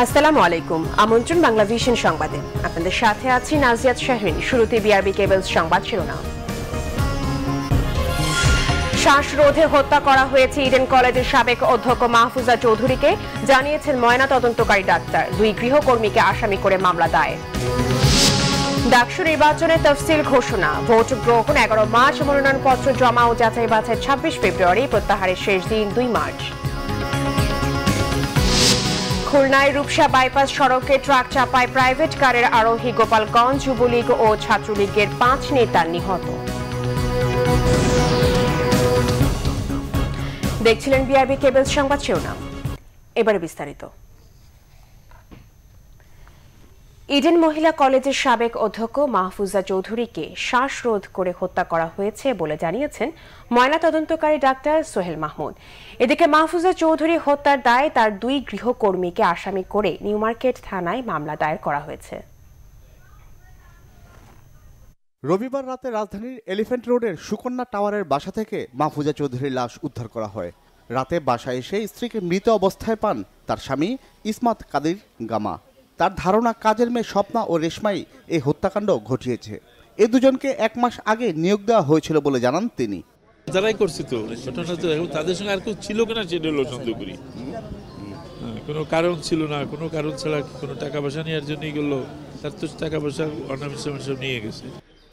আসসালামু আলাইকুম। আমন্ত্রণ বাংলা ভিশন সংবাদে। আপনাদের সাথে আছি নাজিয়াত শাহরিন। শুরুতে বিআরবি কেবলস সংবাদ শিরোনাম। শ্বাসরোধে হত্যা করা হয়েছে ইডেন কলেজের সাবেক অধ্যক্ষ মাহফুজা চৌধুরীকে, জানিয়েছেন ময়নাতদন্তকারী ডাক্তার। ২ গৃহকর্মীকে আসামি করে মামলা দায়ের। ডাকসু নির্বাচনে তফসিল ঘোষণা, ভোট গ্রহণ ১১ মার্চ, মনোনয়নপত্র জমা ও যাচাই বাছাই ২৬ ফেব্রুয়ারি, প্রত্যাহারের শেষ দিন ২ মার্চ। খুলনায় রূপসা বাইপাস সড়কে ট্রাক চাপায় প্রাইভেট কারের আরোহী, গোপালগঞ্জ যুবলীগ ও ছাত্রলীগের ৫ নেতা নিহত। দেখছিলেন বিআরবি কেবলস সংবাদ শিরোনাম। এবারে বিস্তারিত। ইডেন মহিলা কলেজের সাবেক অধ্যক্ষ মাহফুজা চৌধুরীকে শ্বাসরোধ করে হত্যা করা হয়েছে বলে জানিয়েছেন ময়নাতদন্তকারী ডাক্তার সোহেল মাহমুদ। এদিকে মাহফুজা চৌধুরী হত্যার দায়ে তার ২ গৃহকর্মীকে আসামি করে নিউ মার্কেট থানায় মামলা দায়ের করা হয়েছে। রবিবার রাতে রাজধানীর এলিফ্যান্ট রোডের সুকন্যা টাওয়ারের বাসা থেকে মাহফুজা চৌধুরীর লাশ উদ্ধার করা হয়। রাতে বাসায় এসে স্ত্রীকে মৃত অবস্থায় পান তার স্বামী ইসমাত কাদির গামা। তার ধারণা কাজের মেয়ে স্বপ্না ও রেশমাই এই হত্যাকাণ্ড ঘটিয়েছে। এ দুজনকে ১ মাস আগে নিয়োগ দেওয়া হয়েছিল বলে জানান তিনি। যারাই করছে তো ঘটনা তো তাদের সঙ্গে আর কেউ ছিল কিনা সেটা হলো সন্দেহ করি। কোনো কারণ ছিল না, কোনো কারণ ছাড়া কোনো টাকা পয়সা নেওয়ার জন্যই গেলো, তার তো টাকা পয়সা অর্নামেন্টস সব নিয়ে গেছে।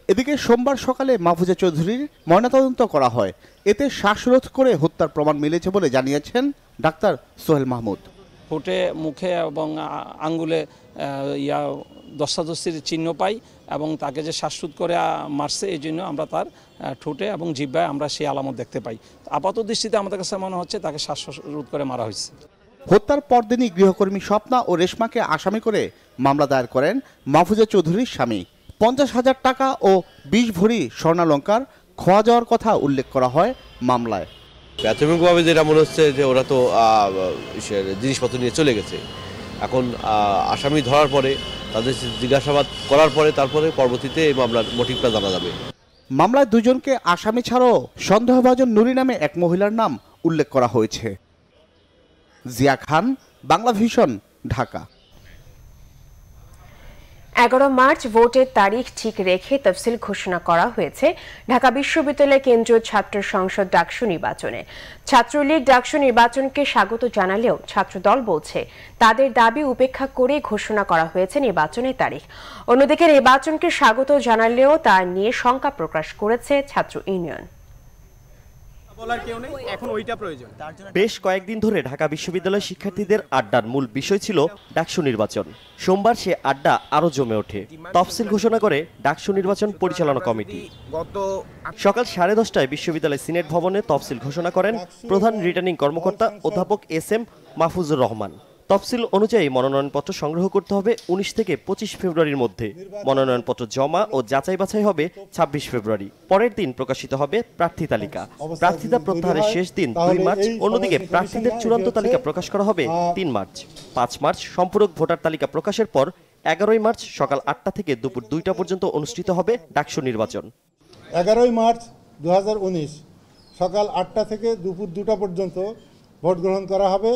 এদিকে সোমবার সকালে মাহফুজা চৌধুরীর ময়নাতদন্ত করা হয়। এতে শ্বাসরোধ করে হত্যার প্রমাণ মিলেছে বলে জানিয়েছেন ডাক্তার সোহেল মাহমুদ। ঠোঁটে, মুখে এবং আঙ্গুলে দস্তাদস্তির চিহ্ন পাই এবং তাকে যে শ্বাসরোধ করে মারছে এই জন্য আমরা তার ঠোঁটে এবং জিহ্বায় আমরা সেই আলামত দেখতে পাই। আপাত দৃষ্টিতে আমাদের কাছে মনে হচ্ছে তাকে শ্বাসরোধ করে মারা হয়েছে। হত্যার পরদিনই গৃহকর্মী স্বপ্না ও রেশমাকে আসামি করে মামলা দায়ের করেন মাহফুজা চৌধুরীর স্বামী। ৫০,০০০ টাকা ও ২০ ভরি স্বর্ণালংকার খোয়া যাওয়ার কথা উল্লেখ করা হয় মামলায়। প্রাথমিকভাবে যেটা মনে হচ্ছে যে ওরা তো জিনিসপত্র নিয়ে চলে গেছে। এখন আসামি ধরার পরে তাদের জিজ্ঞাসাবাদ করার পরে তারপরে পরবর্তীতে এই মামলার মোটিভটা জানা যাবে। মামলায় ২ জনকে আসামি ছাড়াও সন্দেহভাজন নুরি নামে এক মহিলার নাম উল্লেখ করা হয়েছে। জিয়া খান, বাংলা ভিশন, ঢাকা। ১১ মার্চ ভোটের তারিখ ঠিক রেখে তফসিল ঘোষণা করা হয়েছে ঢাকা বিশ্ববিদ্যালয় কেন্দ্রীয় ছাত্র সংসদ ডাকসু নির্বাচনে। ছাত্রলীগ ডাকসু নির্বাচনকে স্বাগত জানালেও ছাত্রদল বলছে তাদের দাবি উপেক্ষা করে ঘোষণা করা হয়েছে নির্বাচনের তারিখ। অন্যদিকে নির্বাচনকে স্বাগত জানালেও তা নিয়ে শঙ্কা প্রকাশ করেছে ছাত্র ইউনিয়ন। বেশ কয়েকদিন ধরে ঢাকা বিশ্ববিদ্যালয় শিক্ষার্থীদের আড্ডার মূল বিষয় ছিল ডাকসু নির্বাচন। সোমবার সে আড্ডা আরো জমে ওঠে। তফসিল ঘোষণা করে ডাকসু নির্বাচন পরিচালনা কমিটি। সকাল 10:30টায় বিশ্ববিদ্যালয় সিনেট ভবনে তফসিল ঘোষণা করেন প্রধান রিটার্নিং কর্মকর্তা অধ্যাপক এস.এম. মাহফুজুর রহমান। তফসিল অনুযায়ী মনোনয়নপত্র সংগ্রহ করতে হবে ১৯ থেকে ২৫ ফেব্রুয়ারির মধ্যে। মনোনয়নপত্র জমা ও যাচাই বাছাই হবে ২৬ ফেব্রুয়ারি। পরের দিন প্রকাশিত হবে প্রার্থী তালিকা। প্রার্থীতা প্রত্যাহারের শেষ দিন ২ মার্চ। অন্যদিকে প্রার্থীদের চূড়ান্ত তালিকা প্রকাশ করা হবে ৩ মার্চ। ৫ মার্চ সম্পূরক ভোটার তালিকা প্রকাশের পর ১১ মার্চ সকাল ৮টা থেকে দুপুর ২টা পর্যন্ত অনুষ্ঠিত হবে ডাকসু নির্বাচন। ১১ মার্চ ২০১৯ সকাল ৮টা থেকে দুপুর ২টা পর্যন্ত ভোট গ্রহণ করা হবে।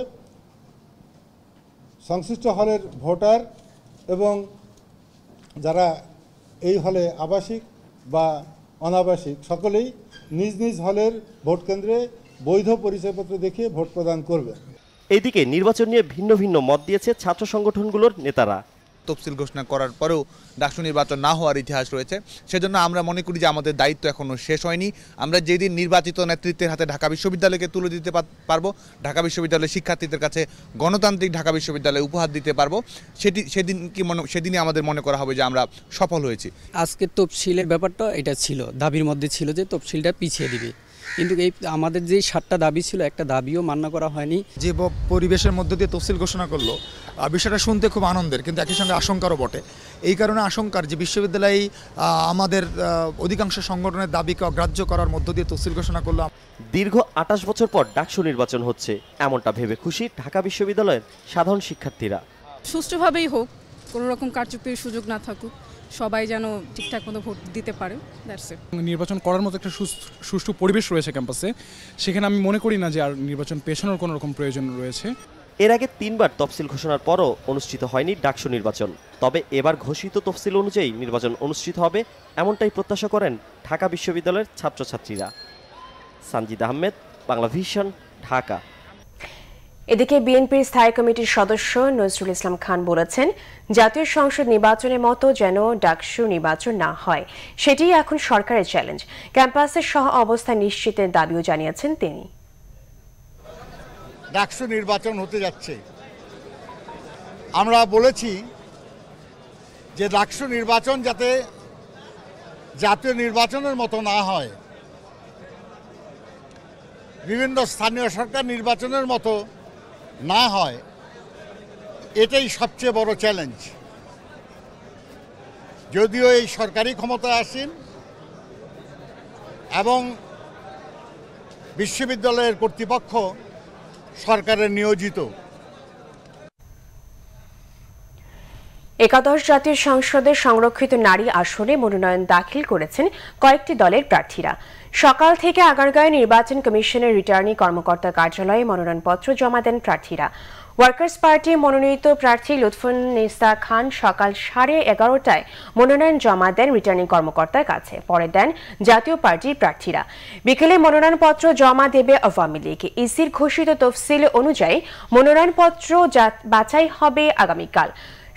সংশ্লিষ্ট হলের ভোটার এবং যারা এই হলে আবাসিক বা অনাবাসিক সকলেই নিজ নিজ হলের ভোট কেন্দ্রে বৈধ পরিচয়পত্র দেখিয়ে ভোট প্রদান করবে। এদিকে নির্বাচন নিয়ে ভিন্ন ভিন্ন মত দিয়েছে ছাত্র সংগঠনগুলোর নেতারা। তফসিল ঘোষণা করার পরেও ডাকসু নির্বাচন না হওয়ার ইতিহাস রয়েছে। সেজন্য আমরা মনে করি যে আমাদের দায়িত্ব এখনও শেষ হয়নি। আমরা যেদিন নির্বাচিত নেতৃত্বের হাতে ঢাকা বিশ্ববিদ্যালয়কে তুলে দিতে পারবো, ঢাকা বিশ্ববিদ্যালয়ের শিক্ষার্থীদের কাছে গণতান্ত্রিক ঢাকা বিশ্ববিদ্যালয় উপহার দিতে পারবো, সেদিনই আমাদের মনে করা হবে যে আমরা সফল হয়েছি। আজকে তফসিলের ব্যাপারটা এটা ছিল, দাবির মধ্যে ছিল যে তফসিলটা পিছিয়ে দিবে, কিন্তু এই আমাদের যে 7টা দাবি ছিল একটা দাবিও মান্য করা হয়নি। যে পরিবেশের মধ্য দিয়ে তফসিল ঘোষণা করলো বিষয়টা শুনতে খুব আনন্দের, কিন্তু একই সঙ্গে আশঙ্কারও বটে। এই কারণে আশঙ্কার যে বিশ্ববিদ্যালয় আমাদের অধিকাংশ সংগঠনের দাবিকে অগ্রাহ্য করার মধ্য দিয়ে তফসিল ঘোষণা করলো। দীর্ঘ 28 বছর পর ডাকসু নির্বাচন হচ্ছে, এমনটা ভেবে খুশি ঢাকা বিশ্ববিদ্যালয়ের সাধারণ শিক্ষার্থীরা। সুষ্ঠুভাবেই হোক, কোনো রকম কারচুপির সুযোগ না থাকুক, সবাই যেন ঠিকঠাক মতো ভোট দিতে পারে। নির্বাচন করার মতো একটা সুষ্ঠু পরিবেশ রয়েছে ক্যাম্পাসে, সেখানে আমি মনে করি না যে আর নির্বাচন পেছানোর কোনো রকম প্রয়োজন রয়েছে। এর আগে 3 বার তফসিল ঘোষণার পরও অনুষ্ঠিত হয়নি ডাকসু নির্বাচন। তবে এবার ঘোষিত তফসিল অনুযায়ী নির্বাচন অনুষ্ঠিত হবে এমনটাই প্রত্যাশা করেন ঢাকা বিশ্ববিদ্যালয়ের ছাত্রছাত্রীরা। সানজিদ আহমেদ, বাংলা ভিশন, ঢাকা। এদিকে বিএনপির স্থায়ী কমিটির সদস্য নজরুল ইসলাম খান বলেছেন, জাতীয় সংসদ নির্বাচনের মতো যেন ডাকসু নির্বাচন না হয়, সেটি এখন সরকারের চ্যালেঞ্জ। ক্যাম্পাসের সহ অবস্থা নিশ্চিতের দাবিও জানিয়েছেন তিনি। ডাকসু নির্বাচন হতে যাচ্ছে, আমরা বলেছি যে ডাকসু নির্বাচন যাতে জাতীয় নির্বাচনের মতো না হয়, বিভিন্ন স্থানীয় সরকার নির্বাচনের মতো না হয়, এটাই সবচেয়ে বড় চ্যালেঞ্জ। যদিও এই সরকারি ক্ষমতায় আসেন এবং বিশ্ববিদ্যালয়ের কর্তৃপক্ষ সরকারের নিয়োজিত। একাদশ জাতীয় সংসদের সংরক্ষিত নারী আসনে মনোনয়ন দাখিল করেছেন কয়েকটি দলের প্রার্থীরা। সকাল থেকে আগারগাঁও নির্বাচন কমিশনের রিটার্নিং কর্মকর্তা কার্যালয়ে মনোনয়নপত্র জমা দেন প্রার্থীরা। ওয়ার্কার্স পার্টি মনোনীত প্রার্থী লুৎফুন্নিসা খান সকাল 11:30টায় মনোনয়ন জমা দেন রিটার্নিং কর্মকর্তার কাছে, পরে দেন জাতীয় পার্টির প্রার্থীরা। বিকেলে মনোনয়নপত্র জমা দেবে আওয়ামী লীগ। ইসির ঘোষিত তফসিল অনুযায়ী মনোনয়নপত্র বাছাই হবে আগামীকাল।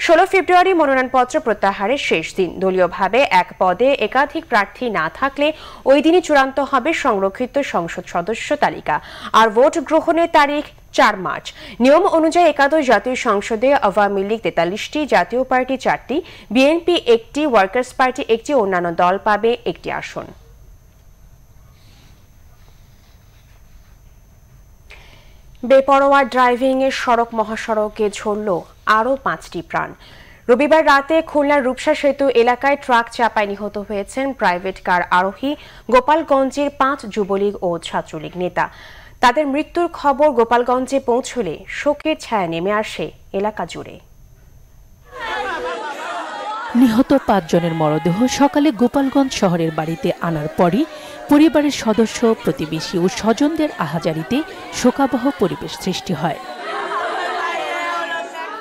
16 ফেব্রুয়ারি মনোনয়নপত্র প্রত্যাহারের শেষ দিন। দলীয়ভাবে এক পদে একাধিক প্রার্থী না থাকলে ওই দিনই চূড়ান্ত হবে সংরক্ষিত সংসদ সদস্য তালিকা, আর ভোট গ্রহণের তারিখ 4 মার্চ। নিয়ম অনুযায়ী একাদশ জাতীয় সংসদে আওয়ামী লীগ 43টি, জাতীয় পার্টি 4টি, বিএনপি 1টি, ওয়ার্কার্স পার্টি 1টি, অন্যান্য দল পাবে 1টি আসন। বেপরোয়া ড্রাইভিংয়ে সড়ক মহাসড়কে ঝরল আরও 5টি প্রাণ। রবিবার রাতে খুলনার রূপসা সেতু এলাকায় ট্রাক চাপায় নিহত হয়েছেন প্রাইভেট কার আরোহী গোপালগঞ্জের 5 যুবলীগ ও ছাত্রলীগ নেতা। তাদের মৃত্যুর খবর গোপালগঞ্জে পৌঁছলে শোকের ছায়া নেমে আসে এলাকা জুড়ে। নিহত 5 জনের মরদেহ সকালে গোপালগঞ্জ শহরের বাড়িতে আনার পরই পরিবারের সদস্য, প্রতিবেশী ও স্বজনদের আহাজারিতে শোকাবহ পরিবেশ সৃষ্টি হয়।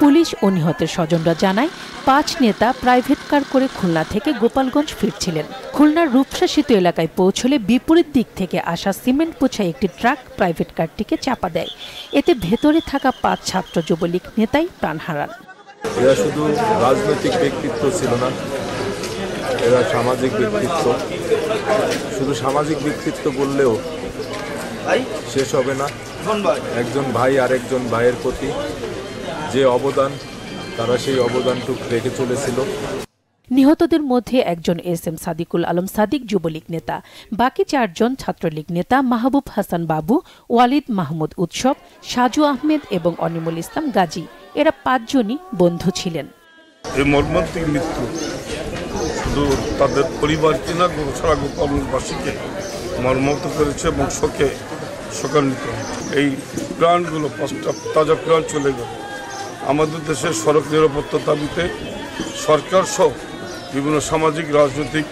পুলিশ ও নিহতের স্বজনরা জানায়, 5 নেতা প্রাইভেট কার করে খুলনা থেকে গোপালগঞ্জ ফিরছিলেন। খুলনার রূপসা সেতু এলাকায় পৌঁছলে বিপরীত দিক থেকে আসা সিমেন্ট বোঝাই একটি ট্রাক প্রাইভেট কারটিকে চাপা দেয়। এতে ভেতরে থাকা 5 ছাত্র যুবলীগ নেতাই প্রাণ হারান। এরা শুধু রাজনৈতিক ব্যক্তিত্ব ছিল না, এরা সামাজিক ব্যক্তিত্ব। শুধু সামাজিক ব্যক্তিত্ব বললেও শেষ হবে না। একজন ভাই আরেকজন ভাইয়ের প্রতি যে অবদান, তারা সেই অবদানটুকু রেখে চলেছিল। নিহতদের মধ্যে একজন এসএম সাদিকুল আলম সাদিক যুবলীগ নেতা, বাকি 4 জন ছাত্রলীগ নেতা মাহবুব হাসান বাবু, ওয়ালিদ মাহমুদ উৎসব, সাজু আহমেদ এবং অনিমুল ইসলাম গাজী। এরা 5 জনই বন্ধু ছিলেন। এই মর্মান্তিক মৃত্যু শুধু তাদের পরিবারকে না, সারা গোপালগঞ্জবাসীকে মর্মাহত করেছে এবং শোকান্বিত। এই প্রাণগুলো 5টা তাজা প্রাণ চলে গেল। আমাদের দেশের সড়ক নিরাপত্তার দাবিতে সরকার সহ বিভিন্ন সামাজিক, রাজনৈতিক,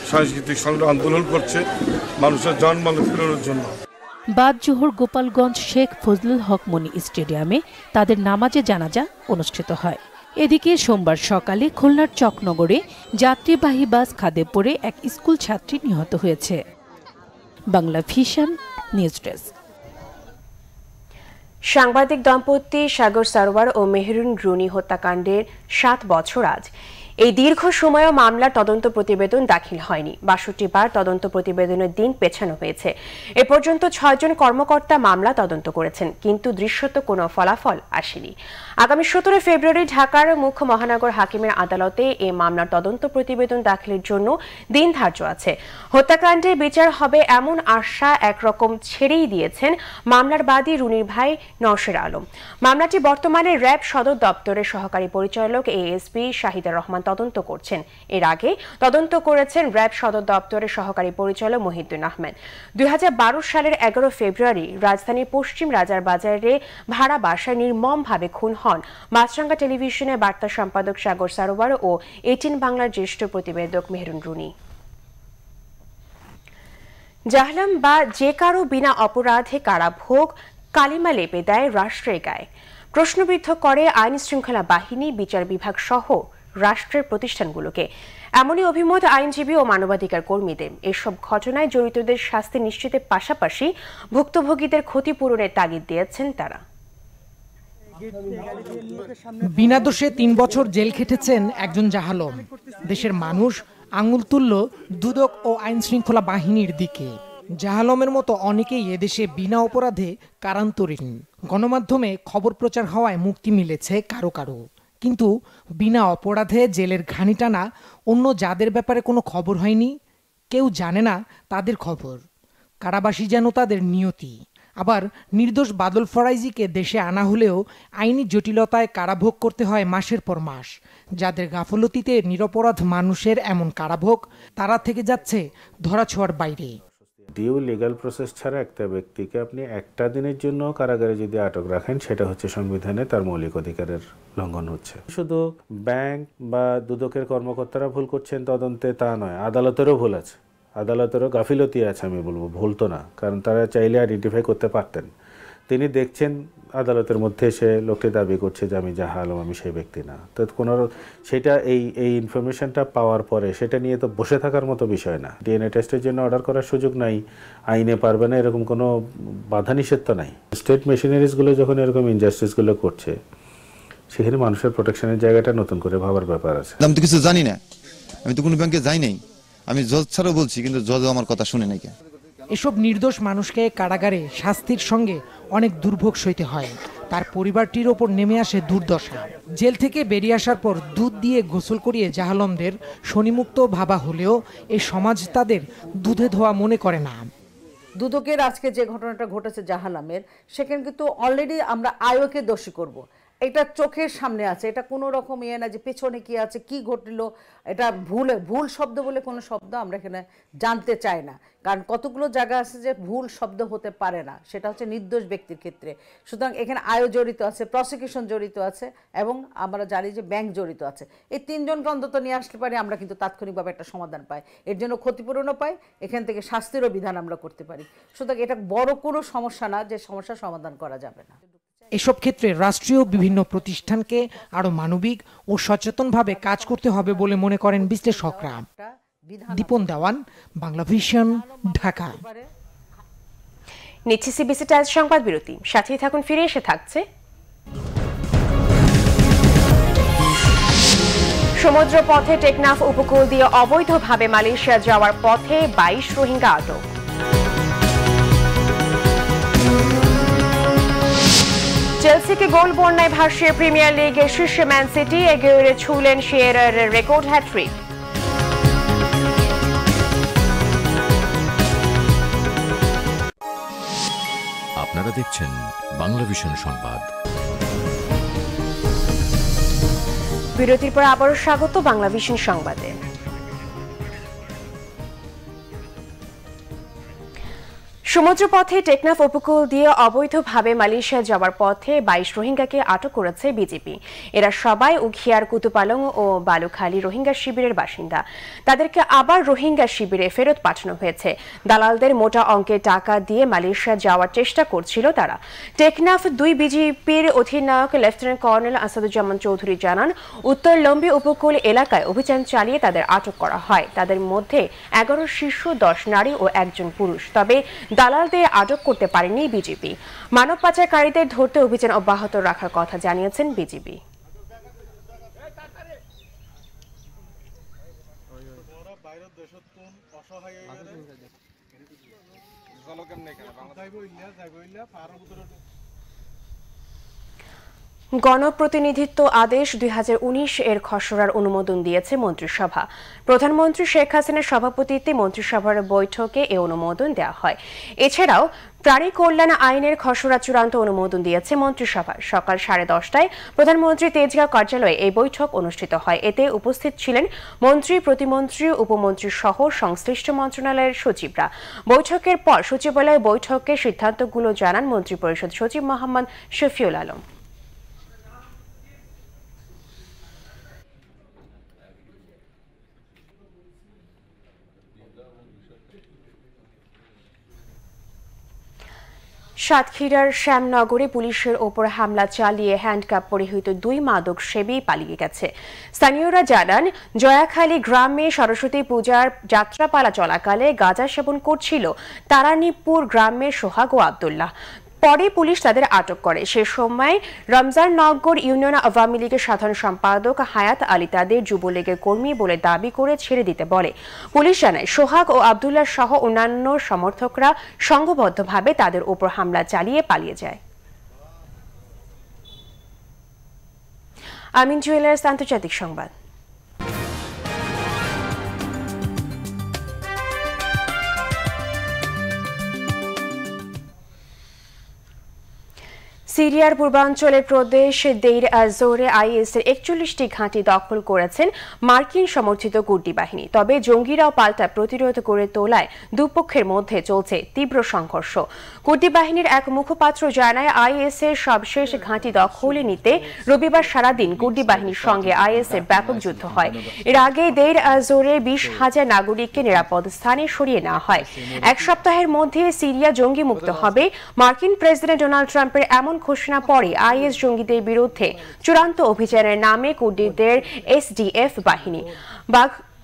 সাংস্কৃতিক সংগ্রাম আন্দোলন করছে মানুষের জানমাল ফেরানোর জন্য। বাদ জোহর গোপালগঞ্জ শেখ ফজলুল হক মনি স্টেডিয়ামে তাদের নামাজে জানাজা অনুষ্ঠিত হয়। এদিকে সোমবার সকালে খুলনার চকনগরে যাত্রীবাহী বাস খাদে পড়ে এক স্কুল ছাত্রী নিহত হয়েছে। Bangla vision news desk. সাংবাদিক দম্পতি সাগর সারোয়ার ও মেহরুন রুনি হত্যাকাণ্ডের 7 বছর আজ। এই দীর্ঘ সময়ও মামলার তদন্ত প্রতিবেদন দাখিল হয়নি। 62 বার তদন্ত প্রতিবেদনের দিন পেছানো হয়েছে। এ পর্যন্ত 6 জন কর্মকর্তা মামলা তদন্ত করেছেন, কিন্তু দৃশ্যত কোনো ফলাফল আসেনি। আগামী 17 ফেব্রুয়ারি ঢাকার মুখ্য মহানগর হাকিমের আদালতে এই মামলার তদন্ত প্রতিবেদন দাখিলের জন্য দিন ধার্য আছে। হত্যাকাণ্ডের বিচার হবে এমন আশা একরকম ছেড়েই দিয়েছেন মামলার বাদী রুনির ভাই নওশের আলম। মামলাটি বর্তমানে র্যাব সদর দপ্তরের সহকারী পরিচালক এএসপি শাহিদা রহমান তদন্ত করছেন। এর আগে তদন্ত করেছেন র্যাব সদর দপ্তরের সহকারী পরিচালক মহিউদ্দিন আহমেদ। 2012 সালের 11 ফেব্রুয়ারি রাজধানীর পশ্চিম রাজার বাজারে ভাড়া বাসায় নির্মমভাবে খুন হন মাছরাঙ্গা টেলিভিশনের বার্তা সম্পাদক সাগর সারোয়ার ও 18 বাংলার জ্যেষ্ঠ প্রতিবেদক মেহরুন রুনি। জাহলাম বা যে কারো বিনা অপরাধে কারাভোগ কালিমা লেপে দেয় রাষ্ট্রের গায়ে। প্রশ্নবিদ্ধ করে আইন শৃঙ্খলা বাহিনী, বিচার বিভাগ সহ রাষ্ট্রের প্রতিষ্ঠানগুলোকে। এমনই অভিমত আইনজীবী ও মানবাধিকার কর্মীদের। এসব ঘটনায় জড়িতদের শাস্তি নিশ্চিতের পাশাপাশি ভুক্তভোগীদের ক্ষতিপূরণের তাগিদ দিয়েছেন তারা। বিনা দোষে ৩ বছর জেল খেটেছেন একজন জাহালম। দেশের মানুষ আঙুল তুলল দুদক ও আইন শৃঙ্খলা বাহিনীর দিকে। জাহালমের মতো অনেকেই এদেশে বিনা অপরাধে কারান্তরীণ। গণমাধ্যমে খবর প্রচার হওয়ায় মুক্তি মিলেছে কারো কারো, কিন্তু বিনা অপরাধে জেলের ঘানি টানা অন্য যাদের ব্যাপারে কোনো খবর হয়নি, কেউ জানে না তাদের খবর। কারাবাসী যেন তাদের নিয়তি। আবার নির্দোষ বাদল ফরাইজিকে দেশে আনা হলেও আইনি জটিলতায় কারাভোগ করতে হয় মাসের পর মাস। যাদের গাফলতিতে নিরপরাধ মানুষের এমন কারাভোগ, তারা থেকে যাচ্ছে ধরাছোঁয়ার বাইরে। ডিউ লিগ্যাল প্রসেস ছাড়া একটা ব্যক্তিকে আপনি একটা দিনের জন্য কারাগারে যদি আটক রাখেন, সেটা হচ্ছে সংবিধানে তার মৌলিক অধিকারের লঙ্ঘন হচ্ছে। শুধু ব্যাংক বা দুদকের কর্মকর্তারা ভুল করছেন তদন্তে তা নয়, আদালতেরও ভুল আছে, আদালতেরও গাফিলতি আছে। আমি বলবো ভুল তো না, কারণ তারা চাইলে আইডেন্টিফাই করতে পারতেন। তিনি দেখছেন আদালতের মধ্যে সে লোকটি দাবি করছে যে আমি যাহা আলম, আমি সেই ব্যক্তি না। তো কোনো সেটা এই ইনফরমেশনটা পাওয়ার পরে সেটা নিয়ে তো বসে থাকার মতো বিষয় না। ডিএনএ টেস্টের জন্য অর্ডার করার সুযোগ নাই, আইনে পারবে না, এরকম কোনো বাধা নিষেধ তো নাই। স্টেট মেশিনারিজগুলো যখন এরকম ইনজাস্টিসগুলো করছে, সেখানে মানুষের প্রোটেকশনের জায়গাটা নতুন করে ভাবার ব্যাপার আছে। আমি তো কিছু জানি না, আমি তো কোনো ব্যাংকে যাই নাই, আমি জজ ছাড়াও বলছি, কিন্তু জজও আমার কথা শুনে নাই। এসব নির্দোষ মানুষকে কারাগারে শাস্তির সঙ্গে অনেক দুর্ভোগ সইতে হয়। তার পরিবারটির ওপর নেমে আসে দুর্দশা। জেল থেকে বেরিয়ে আসার পর দুধ দিয়ে গোসল করিয়ে জাহালমদের শনিমুক্ত ভাবা হলেও এই সমাজ তাদের দুধে ধোয়া মনে করে না। দুদকের আজকে যে ঘটনাটা ঘটেছে জাহালামের, সেখানে কিন্তু অলরেডি আমরা আয়োকে দোষী করব। এটা চোখের সামনে আছে, এটা কোনো রকম ইয়ে না যে পেছনে কি আছে, কি ঘটলো, এটা ভুল শব্দ বলে কোনো শব্দ আমরা এখানে জানতে চাই না। কারণ কতগুলো জায়গা আছে যে ভুল শব্দ হতে পারে না, সেটা হচ্ছে নির্দোষ ব্যক্তির ক্ষেত্রে। সুতরাং এখানে আয়ও জড়িত আছে, প্রসিকিউশন জড়িত আছে, এবং আমরা জানি যে ব্যাংক জড়িত আছে। এই তিনজনকে অন্তত নিয়ে আসতে পারি, আমরা কিন্তু তাৎক্ষণিকভাবে একটা সমাধান পাই, এর জন্য ক্ষতিপূরণও পাই, এখান থেকে শাস্তিরও বিধান আমরা করতে পারি। সুতরাং এটা বড় কোনো সমস্যা না যে সমস্যার সমাধান করা যাবে না। এসব ক্ষেত্রে রাষ্ট্রীয় বিভিন্ন প্রতিষ্ঠানকে আরো মানবিক ও সচেতনভাবে কাজ করতে হবে বলে মনে করেন বিশ্লেষকরা। দীপন দেওয়ান, বাংলা ভিশন, ঢাকা। নিচ্ছি সিবিসি টাইমস সংবাদ বিরতি, সাথেই থাকুন, ফিরে এসে থাকছে। সমুদ্র পথে টেকনাফ উপকূল দিয়ে অবৈধভাবে মালয়েশিয়া যাওয়ার পথে 22 রোহিঙ্গা আটক। চেলসিকে গোল বন্যায় ভাসিয়ে প্রিমিয়ার লিগের শীর্ষে ম্যান সিটি, এগিয়ে ছুঁলেন শেয়ারের রেকর্ড হ্যাট্রিক। আপনারা দেখছেন বাংলা ভিশন সংবাদ। বিরতির পর আবারও স্বাগত বাংলা ভিশন সংবাদে। সমুদ্রপথে টেকনাফ উপকূল দিয়ে অবৈধভাবে মালয়েশিয়া যাওয়ার পথে 22 রোহিঙ্গাকে আটক করেছে বিজিবি। এরা সবাই উখিয়ার কুতুপালং ও বালুখালী রোহিঙ্গা শিবিরের বাসিন্দা। তাদেরকে আবার রোহিঙ্গা শিবিরে ফেরত পাঠানো হয়েছে। দালালদের মোটা অঙ্কের টাকা দিয়ে মালয়েশিয়া যাওয়ার চেষ্টা করছিল তারা। টেকনাফ 2 বিজিবির অধিনায়ক লেফটেন্যান্ট কর্নেল আসাদুজ্জামান চৌধুরী জানান, উত্তর লম্বি উপকূল এলাকায় অভিযান চালিয়ে তাদের আটক করা হয়। তাদের মধ্যে 11 শিশু, 10 নারী ও 1 জন পুরুষ। তবে দালালদের আটক করতে পারেনি বিজিবি। মানব পাচারকারীদের ধরতে অভিযান অব্যাহত রাখার কথা জানিয়েছেন বিজিবি। গণপ্রতিনিধিত্ব আদেশ 2019 এর খসড়ার অনুমোদন দিয়েছে মন্ত্রিসভা। প্রধানমন্ত্রী শেখ হাসিনার সভাপতিত্বে মন্ত্রিসভার বৈঠকে এ অনুমোদন দেওয়া হয়। এছাড়াও প্রাণী কল্যাণ আইনের খসড়া চূড়ান্ত অনুমোদন দিয়েছে মন্ত্রিসভা। সকাল 10:30টায় প্রধানমন্ত্রী তেজগাঁও কার্যালয়ে এই বৈঠক অনুষ্ঠিত হয়। এতে উপস্থিত ছিলেন মন্ত্রী, প্রতিমন্ত্রী, উপমন্ত্রী সহ সংশ্লিষ্ট মন্ত্রণালয়ের সচিবরা। বৈঠকের পর সচিবালয় বৈঠকে সিদ্ধান্তগুলো জানান মন্ত্রিপরিষদ সচিব মোহাম্মদ শফিউল আলম। সাতক্ষীরার শ্যামনগরে পুলিশের ওপর হামলা চালিয়ে হ্যান্ডকাপ পরিহিত 2 মাদক সেবী পালিয়ে গেছে। স্থানীয়রা জানান, জয়াখালী গ্রামে সরস্বতী পূজার যাত্রাপালা চলাকালে গাঁজা সেবন করছিল তারানীপুর গ্রামের সোহাগ ও আব্দুল্লাহ। পরে পুলিশ তাদের আটক করে। সে সময় রমজাননগর ইউনিয়ন আওয়ামী লীগের সাধারণ সম্পাদক হায়াত আলী তাদের যুবলীগের কর্মী বলে দাবি করে ছেড়ে দিতে বলে। পুলিশ জানায়, সোহাগ ও আব্দুল্লাহ সহ অন্যান্য সমর্থকরা সংঘবদ্ধভাবে তাদের উপর হামলা চালিয়ে পালিয়ে যায়। আমিন জুয়েলার্স আন্তর্জাতিক সংবাদ। সিরিয়ার পূর্বাঞ্চলের প্রদেশ দেইর আজ-জোরে আইএসের 41টি ঘাঁটি দখল করেছেন মার্কিন সমর্থিত কুর্দি বাহিনী। তবে জঙ্গিরাও পাল্টা প্রতিরোধ করে তোলায় দুপক্ষের মধ্যে চলছে তীব্র সংঘর্ষ। কুর্দি বাহিনীর এক মুখপাত্র জানায়, আইএসের সবশেষ ঘাঁটি দখলে নিতে রবিবার সারাদিন কুর্দি বাহিনীর সঙ্গে আইএসের ব্যাপক যুদ্ধ হয়। এর আগে দেইর আজ-জোরে 20,000 নাগরিককে নিরাপদ স্থানে সরিয়ে নেওয়া হয়। এক সপ্তাহের মধ্যে সিরিয়া জঙ্গি মুক্ত হবে। মার্কিন প্রেসিডেন্ট ডোনাল্ড ট্রাম্পের এমন ঘোষণা পরে আইএস জঙ্গিদের বিরুদ্ধে চূড়ান্ত অভিযানের নামে কুর্দিদের এসডিএফ বাহিনী।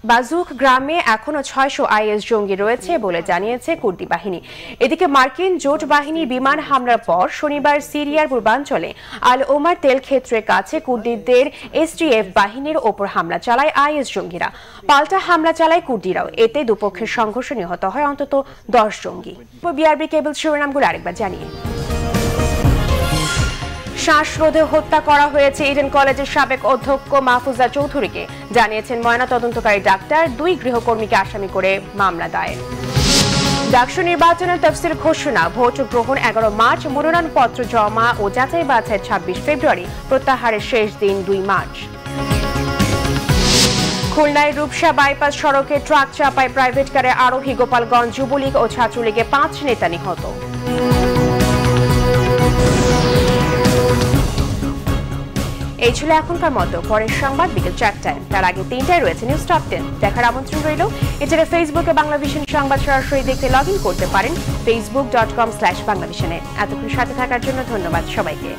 বাজুক গ্রামে এখনো 600 আইএস জঙ্গি রয়েছে বলে জানিয়েছে কুর্দি বাহিনী। এদিকে মার্কিন জোট বাহিনীর বিমান হামলার পর শনিবার সিরিয়ার পূর্বাঞ্চলে আল ওমার তেল ক্ষেত্রের কাছে কুর্দিদের এসডিএফ বাহিনীর ওপর হামলা চালায় আইএস জঙ্গিরা। পাল্টা হামলা চালায় কুর্দিরাও। এতে দুপক্ষের সংঘর্ষে নিহত হয় অন্তত 10 জঙ্গি। বিআরবি কেবল শিরোনামগুলো আরেকবার জানিয়ে, শ্বাসরোধে হত্যা করা হয়েছে ইডেন কলেজের সাবেক অধ্যক্ষ মাহফুজা চৌধুরীকে, জানিয়েছেন ময়নাতদন্তকারী ডাক্তার। 2 গৃহকর্মীকে আসামি করে মামলা দায়ের। ডাকসু নির্বাচনের তফসিল ঘোষণা, ভোট গ্রহণ 11 মার্চ, মনোনয়নপত্র জমা ও যাচাই বাছাই 26 ফেব্রুয়ারি, প্রত্যাহারের শেষ দিন 2 মার্চ। খুলনায় রূপসা বাইপাস সড়কে ট্রাক চাপায় প্রাইভেট কারে আরোহী, গোপালগঞ্জ যুবলীগ ও ছাত্রলীগের 5 নেতা নিহত। এই ছিল এখনকার মতো। পরের সংবাদ বিকেল 4টায়, তার আগে 3টায় রয়েছে নিউজ টপ 10। দেখার আমন্ত্রণ রইল। এছাড়া ফেসবুকে বাংলাভিশন সংবাদ সরাসরি দেখতে লগ ইন করতে পারেন facebook.com/বাংলাভিশনে। এতক্ষণ সাথে থাকার জন্য ধন্যবাদ সবাইকে।